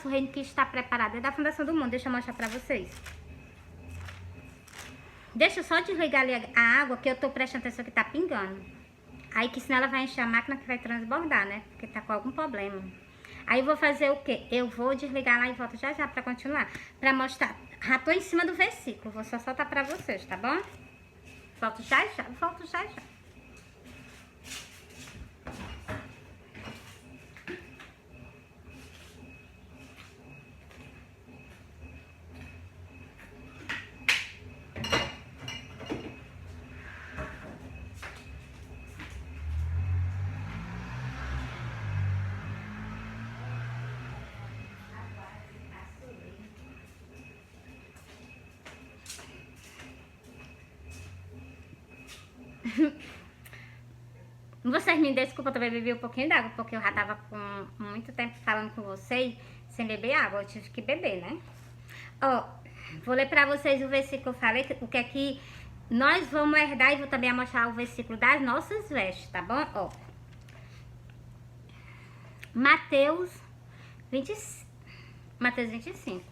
O reino que está preparado é da fundação do mundo. Deixa eu mostrar pra vocês. Deixa eu só desligar ali a água, que eu tô prestando atenção que tá pingando. Aí que senão ela vai encher a máquina que vai transbordar, né? Porque tá com algum problema. Aí eu vou fazer o quê? Eu vou desligar lá e volto já já pra continuar. Pra mostrar. Já tô em cima do versículo. Vou só soltar pra vocês, tá bom? Volto já já. Volto já já. Vocês me desculpa, eu também bebi um pouquinho d'água, porque eu já tava com muito tempo falando com vocês sem beber água, eu tive que beber, né? Ó, vou ler pra vocês o versículo que eu falei, o que é que nós vamos herdar, e vou também mostrar o versículo das nossas vestes, tá bom? Ó, Mateus 25,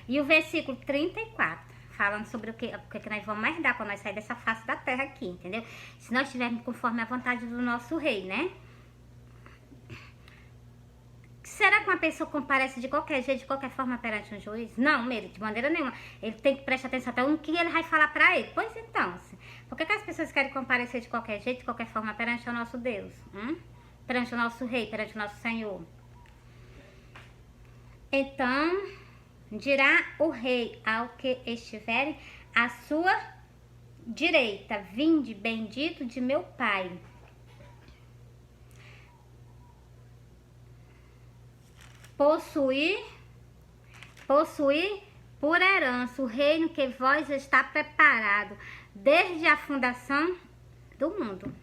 e o versículo 34. Falando sobre o que nós vamos herdar quando nós sair dessa face da terra aqui, entendeu? Se nós estivermos conforme a vontade do nosso rei, né? Será que uma pessoa comparece de qualquer jeito, de qualquer forma perante um juiz? Não, mesmo, de maneira nenhuma. Ele tem que prestar atenção até no que ele vai falar pra ele. Pois então, por que as pessoas querem comparecer de qualquer jeito, de qualquer forma perante o nosso Deus? Perante o nosso rei, perante o nosso Senhor? Então, dirá o rei ao que estiverem à sua direita: vinde, bendito de meu Pai. Possuir por herança o reino que vós está preparado desde a fundação do mundo.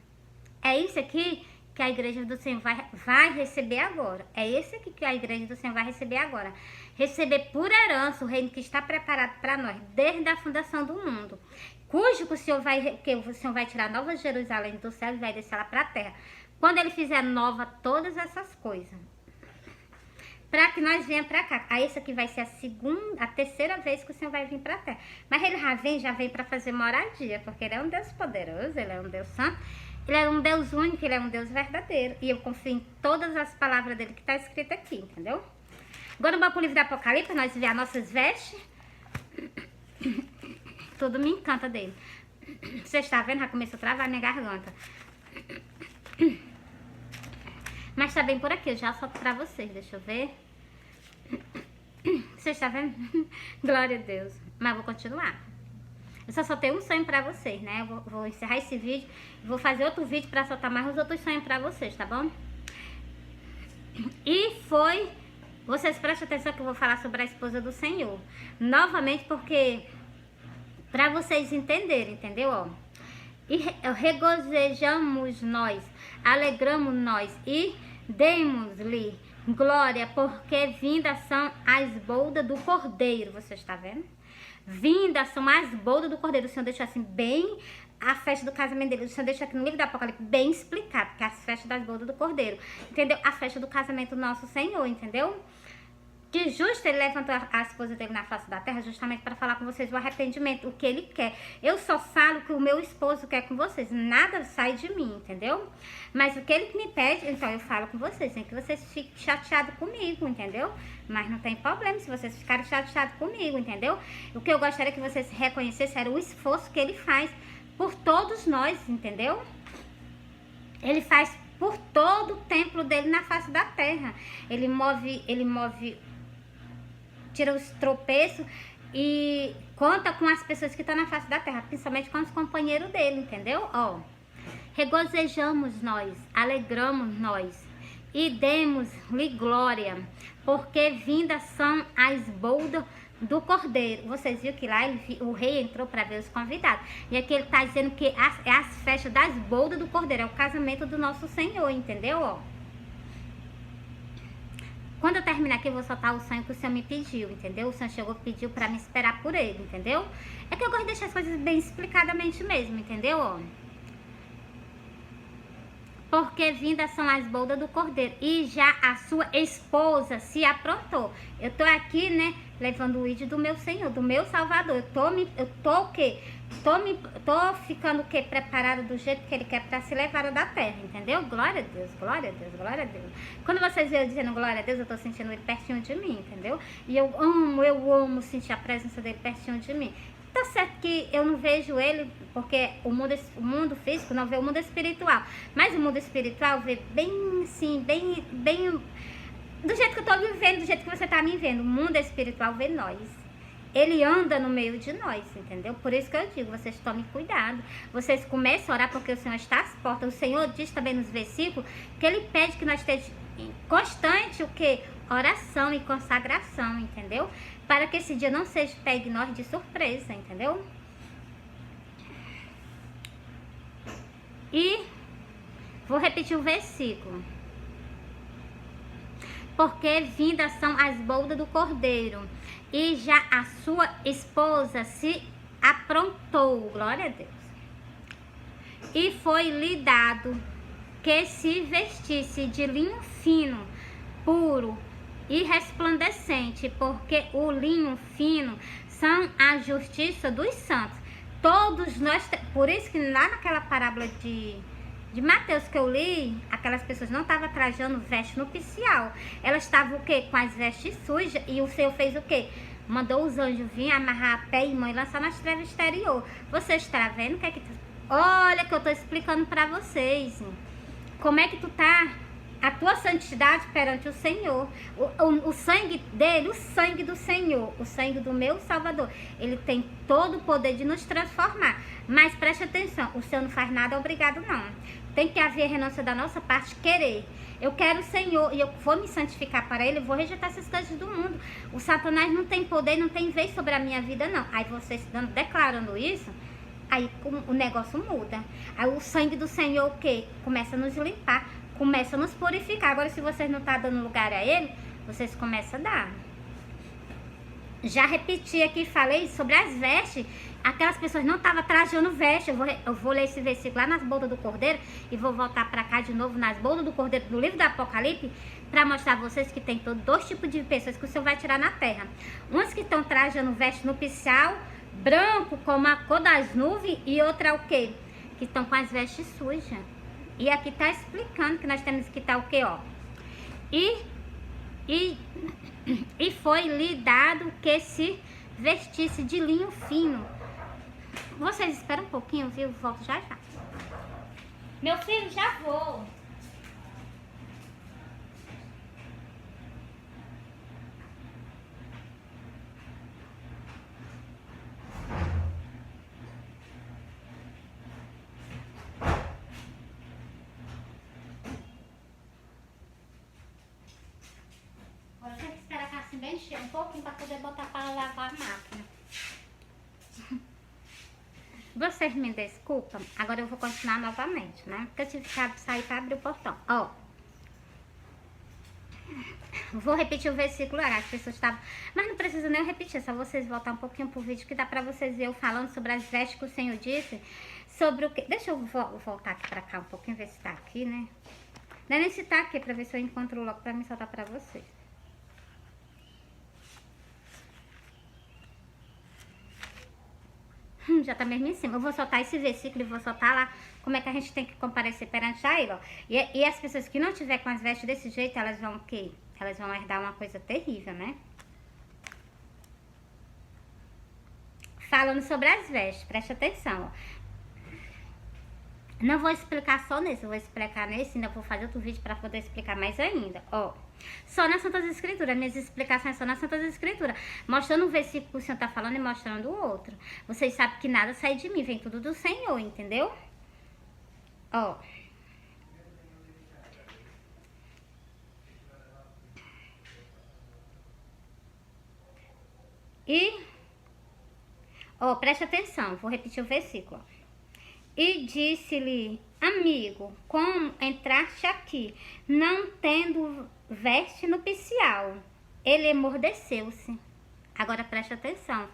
É isso aqui que a igreja do Senhor vai receber agora. É esse aqui que a igreja do Senhor vai receber agora. Receber por herança o reino que está preparado para nós desde a fundação do mundo. Cujo que o Senhor vai tirar Nova Jerusalém do céu e vai descer lá para a terra. Quando ele fizer nova todas essas coisas. Para que nós venhamos para cá. Aí essa aqui vai ser a terceira vez que o Senhor vai vir para a terra. Mas ele já vem para fazer moradia. Porque ele é um Deus poderoso, ele é um Deus santo. Ele é um Deus único, ele é um Deus verdadeiro. E eu confio em todas as palavras dele que está escrita aqui, entendeu? Agora vamos para o livro do Apocalipse, para nós ver as nossas vestes. Tudo me encanta dele. Você está vendo? Já começou a travar minha garganta. Mas está bem por aqui, eu já solto para vocês. Deixa eu ver. Você está vendo? Glória a Deus. Mas vou continuar. Eu só soltei um sonho pra vocês, né? Eu vou encerrar esse vídeo. Vou fazer outro vídeo pra soltar mais os outros sonhos pra vocês, tá bom? E foi... Vocês prestem atenção que eu vou falar sobre a esposa do Senhor. Novamente, porque... Pra vocês entenderem, entendeu? Ó, e regozijamos nós, alegramos nós e demos-lhe glória, porque vindas são as bodas do Cordeiro. Você está vendo? Vindas são as bodas do Cordeiro. O Senhor deixou assim bem a festa do casamento dele. O Senhor deixou aqui no livro do Apocalipse bem explicado, que é as festas das bodas do Cordeiro. Entendeu? A festa do casamento do nosso Senhor, entendeu? Que justo ele levantou a esposa dele na face da terra justamente para falar com vocês o arrependimento, o que ele quer. Eu só falo o que o meu esposo quer com vocês, nada sai de mim, entendeu? Mas o que ele me pede, então eu falo com vocês, sem que vocês fiquem chateados comigo, entendeu? Mas não tem problema se vocês ficarem chateados comigo, entendeu? O que eu gostaria que vocês reconhecessem era o esforço que ele faz por todos nós, entendeu? Ele faz por todo o templo dele na face da terra. Ele move tira os tropeços e conta com as pessoas que estão na face da terra, principalmente com os companheiros dele, entendeu? Ó, regozijamos nós, alegramos nós e demos-lhe glória, porque vindas são as bodas do Cordeiro. Vocês viram que lá o rei entrou para ver os convidados. E aqui ele está dizendo que é as festas das bodas do Cordeiro, é o casamento do nosso Senhor, entendeu? Ó, quando eu terminar aqui, eu vou soltar o sonho que o Senhor me pediu, entendeu? O Senhor chegou e pediu pra me esperar por ele, entendeu? É que eu gosto de deixar as coisas bem explicadamente mesmo, entendeu? porque vindas são as bodas do cordeiro, e já a sua esposa se aprontou. Eu tô aqui, né, levando o ídolo do meu Senhor, do meu Salvador. Eu tô o quê? Tô ficando o quê? Preparada do jeito que ele quer para se levar da terra, entendeu? Glória a Deus, glória a Deus, glória a Deus. Quando vocês veem eu dizendo glória a Deus, eu tô sentindo ele pertinho de mim, entendeu? E eu amo sentir a presença dele pertinho de mim. Tá certo que eu não vejo ele, porque o mundo físico não vê o mundo espiritual. Mas o mundo espiritual vê bem assim, bem do jeito que eu tô me vendo, do jeito que você tá me vendo. O mundo espiritual vê nós. Ele anda no meio de nós, entendeu? Por isso que eu digo, vocês tomem cuidado. Vocês comecem a orar porque o Senhor está às portas. O Senhor diz também nos versículos que Ele pede que nós estejamos constante o quê? Oração e consagração, entendeu? Para que esse dia não seja pegue nós de surpresa, entendeu? E vou repetir o versículo. Porque vindas são as bodas do cordeiro, e já a sua esposa se aprontou, glória a Deus. E foi-lhe dado que se vestisse de linho fino, puro e resplandecente, porque o linho fino são a justiça dos santos. Todos nós, por isso que lá naquela parábola de Mateus que eu li, aquelas pessoas não estavam trajando veste nupcial. Elas estavam o quê? Com as vestes sujas. E o Senhor fez o quê? Mandou os anjos vir amarrar pé e mão e lançar nas trevas exterior. Vocês estão vendo o que é que... Olha que eu estou explicando para vocês. Como é que tu tá? A tua santidade perante o Senhor. O sangue dele, o sangue do Senhor, o sangue do meu Salvador, ele tem todo o poder de nos transformar. Mas preste atenção, o Senhor não faz nada obrigado não. Tem que haver renúncia da nossa parte, querer. Eu quero o Senhor e eu vou me santificar para Ele, eu vou rejeitar essas coisas do mundo. O Satanás não tem poder, não tem vez sobre a minha vida não. Aí vocês declarando isso, aí o negócio muda. Aí o sangue do Senhor o quê? Começa a nos limpar, começa a nos purificar. Agora se vocês não estão dando lugar a Ele, vocês começam a dar. Já repeti aqui, falei sobre as vestes. Aquelas pessoas não estavam trajando veste. Eu vou ler esse versículo lá nas bodas do cordeiro e vou voltar para cá de novo nas bodas do cordeiro do livro do Apocalipse para mostrar a vocês que tem dois tipos de pessoas que o Senhor vai tirar na terra. Uns que estão trajando veste nupcial, branco como a cor das nuvens, e outra o quê? Que estão com as vestes sujas. E aqui está explicando que nós temos que estar o quê, ó? E foi-lhe dado que se vestisse de linho fino. Vocês esperam um pouquinho, viu? Volto já já. Meu filho, já vou. Agora tem que esperar a casa bem encher um pouquinho para poder botar para lavar a máquina. Vocês me desculpam, agora eu vou continuar novamente, né? Porque eu tive que sair para abrir o portão. Ó, vou repetir o versículo, as pessoas estavam... Mas não precisa nem eu repetir, é só vocês voltar um pouquinho pro vídeo que dá para vocês ver eu falando sobre as vestes que o Senhor disse. Sobre o que... Deixa eu voltar aqui para cá um pouquinho, ver se tá aqui, né? Não é nem se tá aqui, para ver se eu encontro logo para me soltar para vocês. Já tá mesmo em cima. Eu vou soltar esse versículo e vou soltar lá como é que a gente tem que comparecer perante a Ele, ó. E as pessoas que não tiver com as vestes desse jeito, elas vão o quê? Elas vão herdar uma coisa terrível, né? Falando sobre as vestes, preste atenção, ó. Não vou explicar só nesse, eu vou explicar nesse, ainda vou fazer outro vídeo para poder explicar mais ainda, ó. Só nas Santas Escrituras, minhas explicações são nas Santas Escrituras, mostrando um versículo que o Senhor tá falando e mostrando o outro. Vocês sabem que nada sai de mim, vem tudo do Senhor, entendeu? Ó. Ó, preste atenção, vou repetir o versículo, ó. E disse-lhe, amigo, como entraste aqui, não tendo veste nupcial? Ele emordeceu-se. Agora preste atenção.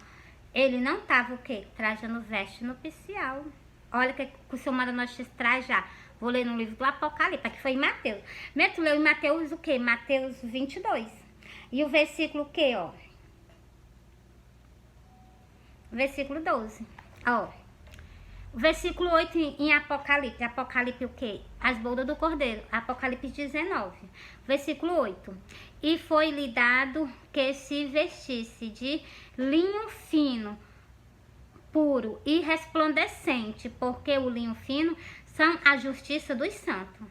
Ele não estava o quê? Trajando veste nupcial. Olha que o Senhor manda nós trajar Vou ler no livro do Apocalipse, que foi em Mateus. Tu leu em Mateus o quê? Mateus 22. E o versículo o quê, ó? Versículo 12. Ó. O versículo 8 em Apocalipse. Apocalipse o quê? As bodas do cordeiro. Apocalipse 19. Versículo 8. E foi-lhe dado que se vestisse de linho fino, puro e resplandecente, porque o linho fino são a justiça dos santos.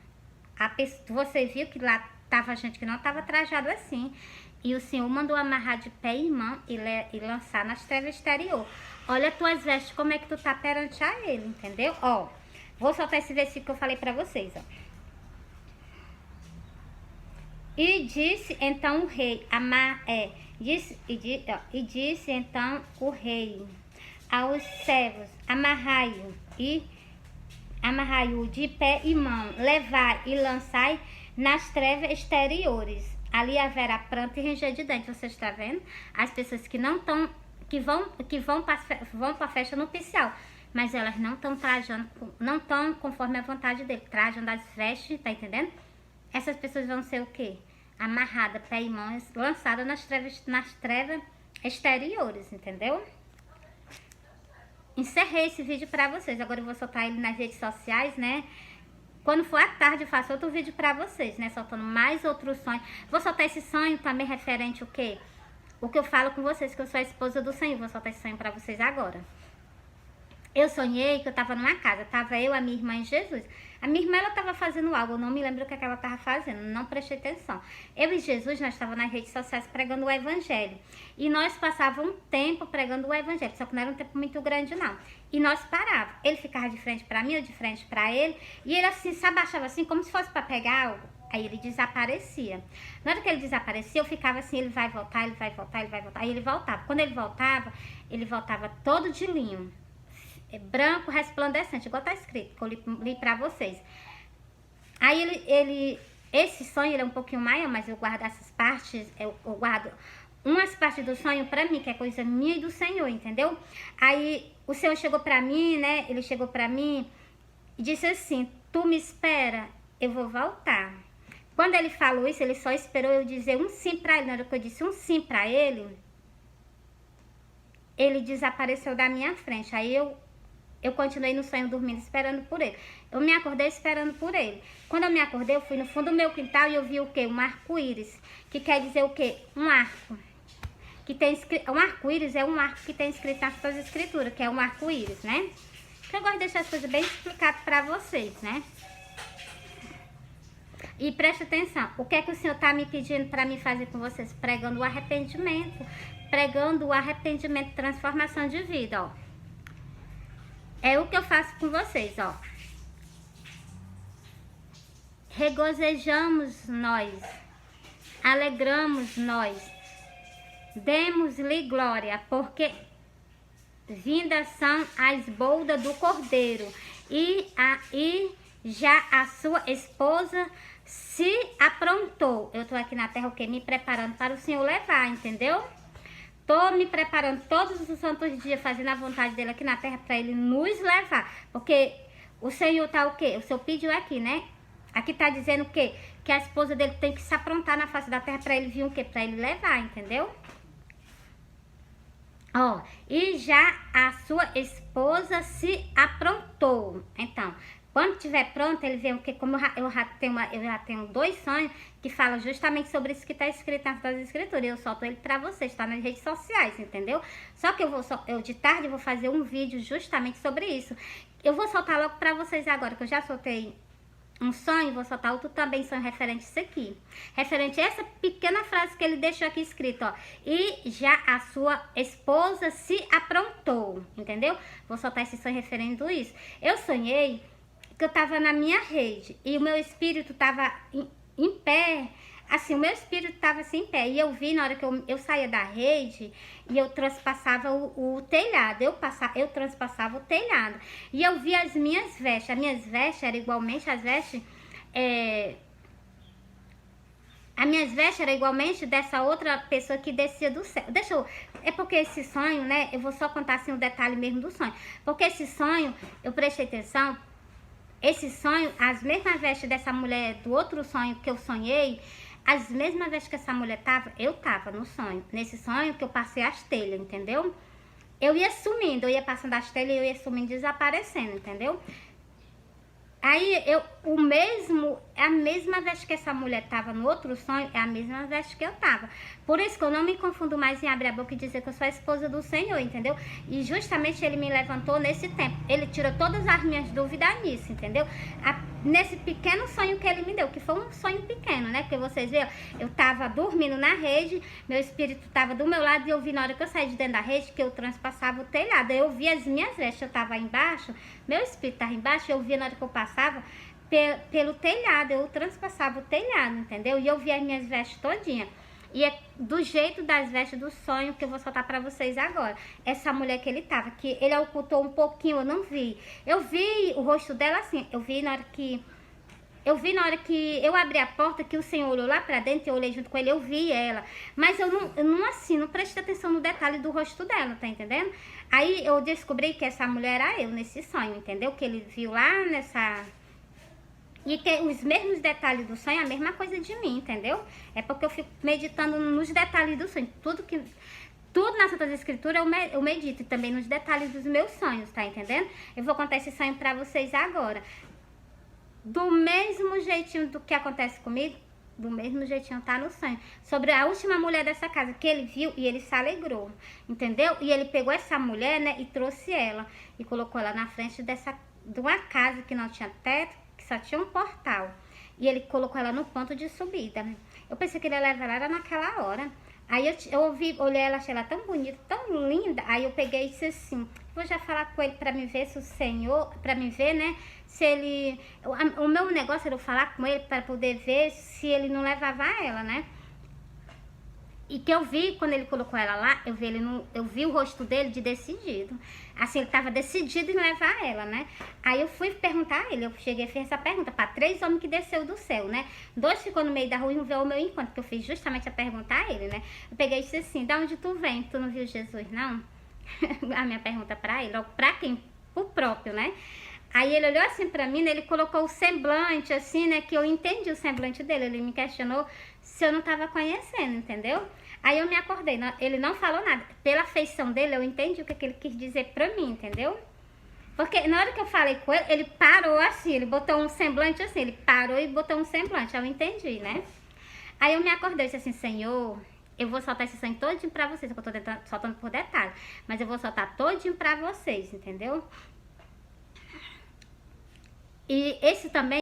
Você viu que lá estava gente que não estava trajado assim. E o Senhor mandou amarrar de pé e mão e lançar nas trevas exterior. Olha tuas vestes, como é que tu tá perante a ele, entendeu? Ó, vou soltar esse versículo que eu falei pra vocês, ó. E disse então o rei, disse então o rei aos servos, amarrai-o de pé e mão, levai e lançai nas trevas exteriores. Ali haverá pranto e ranger de dentes. Você está vendo? As pessoas que não estão, que vão para a festa nupcial, mas elas não estão trajando, não estão conforme a vontade dele, trajando as vestes, tá entendendo? Essas pessoas vão ser o quê? Amarradas, pé e mãos, lançadas nas trevas exteriores, entendeu? Encerrei esse vídeo para vocês. Agora eu vou soltar ele nas redes sociais, né? Quando for à tarde eu faço outro vídeo pra vocês, né? Soltando mais outros sonhos. Vou soltar esse sonho também referente o quê? O que eu falo com vocês, que eu sou a esposa do Senhor. Vou soltar esse sonho pra vocês agora. Eu sonhei que eu tava numa casa. Tava eu, a minha irmã e Jesus. A minha irmã, ela tava fazendo algo. Eu não me lembro o que ela tava fazendo. Não prestei atenção. Eu e Jesus, nós estávamos nas redes sociais pregando o evangelho. E nós passávamos um tempo pregando o evangelho. Só que não era um tempo muito grande, não. E nós parávamos. Ele ficava de frente pra mim, eu de frente pra ele. E ele assim, se abaixava assim, como se fosse pra pegar algo. Aí ele desaparecia. Na hora que ele desaparecia, eu ficava assim, ele vai voltar, ele vai voltar, ele vai voltar. Aí ele voltava. Quando ele voltava todo de linho. Branco, resplandecente, igual tá escrito, que eu li pra vocês. Aí esse sonho, ele é um pouquinho maior, mas eu guardo essas partes, eu guardo umas partes do sonho pra mim, que é coisa minha e do Senhor, entendeu? Aí o Senhor chegou pra mim, né, ele chegou pra mim e disse assim, tu me espera, eu vou voltar. Quando ele falou isso, ele só esperou eu dizer um sim pra ele. Na hora que eu disse um sim pra ele desapareceu da minha frente. Aí eu continuei no sonho dormindo, esperando por ele. Eu me acordei esperando por ele. Quando eu me acordei, eu fui no fundo do meu quintal e eu vi o quê? Um arco-íris. Que quer dizer o quê? Um arco. Que tem escrito, um arco-íris é um arco que tem escrito nas suas escrituras, que é um arco-íris, né? Eu gosto de deixar as coisas bem explicadas para vocês, né? E preste atenção, o que é que o Senhor está me pedindo para me fazer com vocês? Pregando o arrependimento. Pregando o arrependimento, transformação de vida, ó. É o que eu faço com vocês, ó. Regozejamos nós, alegramos nós, demos-lhe glória, porque vindas são as bodas do cordeiro, e já a sua esposa se aprontou. Eu tô aqui na terra, o quê? Me preparando para o Senhor levar, entendeu? Tô me preparando todos os santos dias, fazendo a vontade dele aqui na terra para ele nos levar. Porque o Senhor tá o quê? O Senhor pediu aqui, né? Aqui tá dizendo o quê? Que a esposa dele tem que se aprontar na face da terra para ele vir o quê? Para ele levar, entendeu? Ó, e já a sua esposa se aprontou. Então, quando estiver pronto, ele vê o que, como eu já tenho 2 sonhos que falam justamente sobre isso que está escrito nas escrituras. Eu solto ele para vocês, tá nas redes sociais, entendeu? Só que eu de tarde vou fazer um vídeo justamente sobre isso. Eu vou soltar logo para vocês agora, que eu já soltei um sonho, vou soltar outro também sonho referente a isso aqui. Referente a essa pequena frase que ele deixou aqui escrito, ó. E já a sua esposa se aprontou, entendeu? Vou soltar esse sonho referente a isso. Eu sonhei que eu tava na minha rede e o meu espírito tava em pé, assim, o meu espírito tava assim em pé, e eu vi na hora que eu saía da rede e eu transpassava o telhado, eu transpassava o telhado, e eu vi as minhas vestes eram igualmente as vestes, as minhas vestes eram igualmente dessa outra pessoa que descia do céu. É porque esse sonho, né, eu vou só contar assim o detalhe mesmo do sonho, porque esse sonho, eu prestei atenção, esse sonho, as mesmas vestes dessa mulher do outro sonho que eu sonhei, as mesmas vestes que essa mulher tava, eu tava no sonho. Nesse sonho que eu passei as telhas, entendeu? Eu ia sumindo, eu ia passando as telhas e eu ia sumindo, desaparecendo, entendeu? Aí a mesma veste que essa mulher tava no outro sonho, é a mesma veste que eu tava. Por isso que eu não me confundo mais em abrir a boca e dizer que eu sou a esposa do Senhor, entendeu? E justamente ele me levantou nesse tempo. Ele tirou todas as minhas dúvidas nisso, entendeu? Nesse pequeno sonho que ele me deu, que foi um sonho pequeno, né? Porque vocês viram, eu tava dormindo na rede, meu espírito tava do meu lado e eu vi na hora que eu saí de dentro da rede que eu transpassava o telhado. Eu vi as minhas vestes, eu tava embaixo, meu espírito tava embaixo, eu via na hora que eu passava pelo telhado, eu transpassava o telhado, entendeu? E eu vi as minhas vestes todinha. E é do jeito das vestes do sonho que eu vou soltar pra vocês agora. Essa mulher que ele tava, que ele ocultou um pouquinho, eu não vi. Eu vi o rosto dela assim, eu vi na hora que eu abri a porta, que o Senhor olhou lá pra dentro, eu olhei junto com ele, eu vi ela. Mas eu não prestei atenção no detalhe do rosto dela, tá entendendo? Aí eu descobri que essa mulher era eu nesse sonho, entendeu? Que ele viu lá nessa... E que os mesmos detalhes do sonho é a mesma coisa de mim, entendeu? É porque eu fico meditando nos detalhes do sonho. Tudo nas Santas Escrituras eu medito, e também nos detalhes dos meus sonhos, tá entendendo? Eu vou contar esse sonho pra vocês agora. Do mesmo jeitinho do que acontece comigo, do mesmo jeitinho tá no sonho. Sobre a última mulher dessa casa, que ele viu e ele se alegrou, entendeu? E ele pegou essa mulher, né, e trouxe ela. E colocou ela na frente de uma casa que não tinha teto, que só tinha um portal. E ele colocou ela no ponto de subida. Eu pensei que ele ia levar ela naquela hora. Aí eu olhei ela, achei ela tão bonita, tão linda. Aí eu peguei e disse assim, vou já falar com ele pra me ver se o Senhor, pra me ver, né, se ele... O meu negócio era eu falar com ele pra poder ver se ele não levava ela, né. E que eu vi, quando ele colocou ela lá, eu vi o rosto dele de decidido. Assim, ele tava decidido em levar ela, né? Aí eu fui perguntar a ele, eu cheguei a fazer essa pergunta para 3 homens que desceu do céu, né? 2 ficou no meio da rua e um veio ao meu encontro, que eu fiz justamente a pergunta a ele, né? Eu peguei e disse assim, da onde tu vem? Tu não viu Jesus, não? A minha pergunta para ele, pra quem? Pro próprio, né? Aí ele olhou assim pra mim, né? Ele colocou o semblante, assim, né? Que eu entendi o semblante dele. Ele me questionou se eu não tava conhecendo, entendeu? Aí eu me acordei, ele não falou nada. Pela feição dele, eu entendi o que ele quis dizer pra mim, entendeu? Porque na hora que eu falei com ele, ele parou assim, ele botou um semblante assim, ele parou e botou um semblante, eu entendi, né? Aí eu me acordei e disse assim, Senhor, eu vou soltar esse sangue todinho pra vocês, eu tô soltando por detalhe, mas eu vou soltar todinho pra vocês, entendeu? E esse também